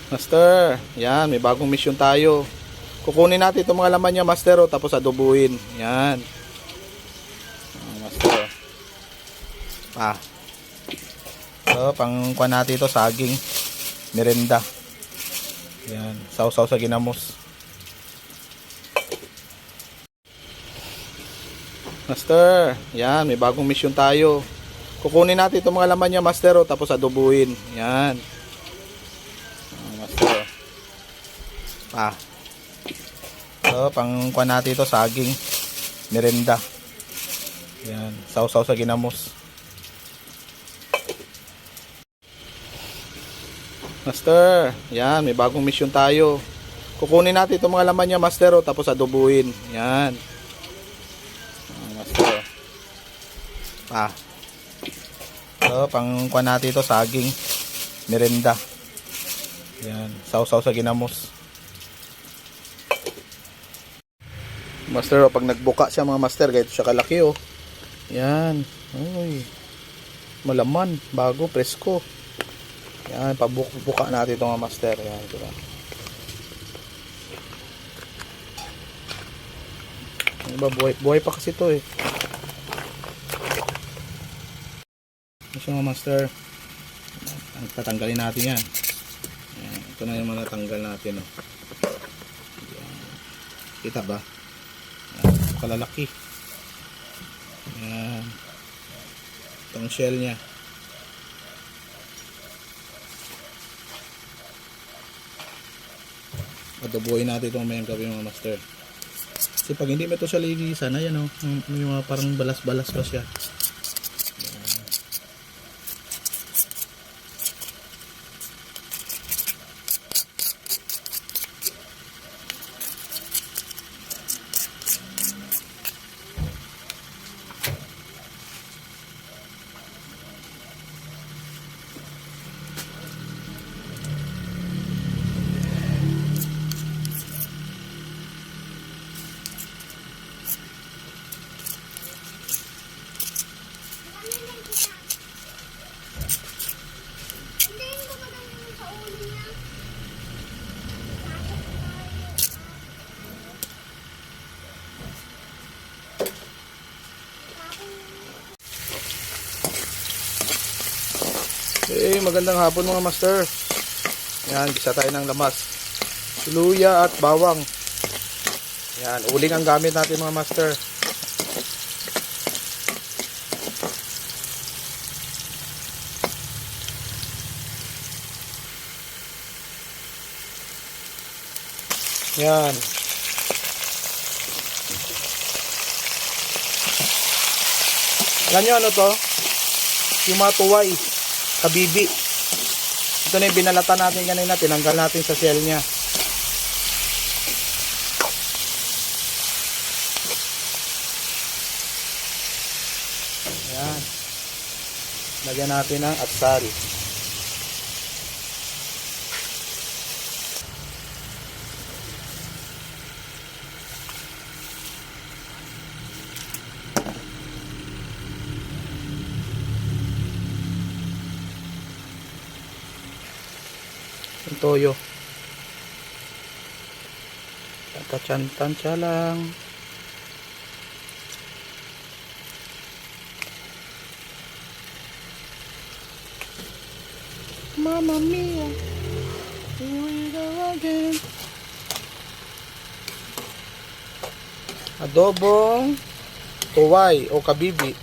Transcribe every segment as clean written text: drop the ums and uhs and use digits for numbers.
Master, yan, may bagong mission tayo. Kukunin natin itong mga laman niya, Master, tapos adobuhin. Yan. Master. So, pangkuha natin ito, saging. Merenda. Yan, sausaw sa ginamos. Master, yan, may bagong mission tayo. Kukunin natin itong mga laman niya, Master, tapos adobuhin. Yan. Master. So, pangkuha natin ito, saging. Merenda. Yan, sausaw sa ginamos. Master, yan, may bagong mission tayo. Kukunin natin itong mga laman niya, Master, tapos adobuhin. Yan. Master. So, pangkuha natin ito, saging. Merenda. Yan, sausaw sa ginamos. Master, pag nagbuka siya mga Master, ganito siya kalaki Yan. Uy. Malaman, bago, presko. Yan, pabuka natin ito mga Master. Yan, ito lang. Diba, buhay pa kasi ito Ito siya mga Master. Tatanggalin natin yan. Yan, ito na yung mga tanggal natin Yan. Kita ba? Yan, kalalaki. Yan. Itong shell nya. Adobohin natin itong mayang gabi mga Master. Kasi pag hindi mo ito siya lilisan, ayan yung mga parang balas-balas pa siya. Magandang hapon mga Master. Yan, gisa tayo ng lamas. Luya at bawang. Yan, uling ang gamit natin mga Master. Yan. Alam nyo ano to? Yung mga tuway. Kabibi. Ito na yung binalatan natin kanina. Tinanggal natin sa shell nya. Ayan. Lagyan natin ng atsal. Yung toyo. Tansya lang. Mamma mia. Here we go again. Adobong tuway o kabibi.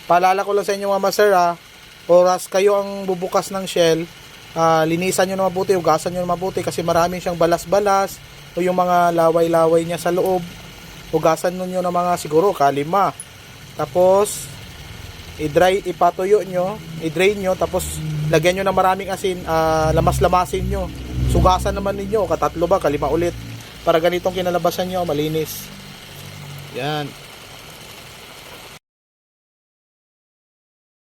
Paalala ko lang sa inyo mga Master oras kayo ang bubukas ng shell, linisan nyo na mabuti, ugasan nyo na mabuti kasi marami siyang balas-balas o yung mga laway-laway niya sa loob. Ugasan nyo na mga siguro kalima. Tapos ipatuyo nyo, i-drain nyo, tapos lagyan nyo ng maraming asin, lamas-lamasin nyo. Sugasan naman ninyo, katatlo ba, kalima ulit para ganitong kinalabasan nyo, malinis. Yan.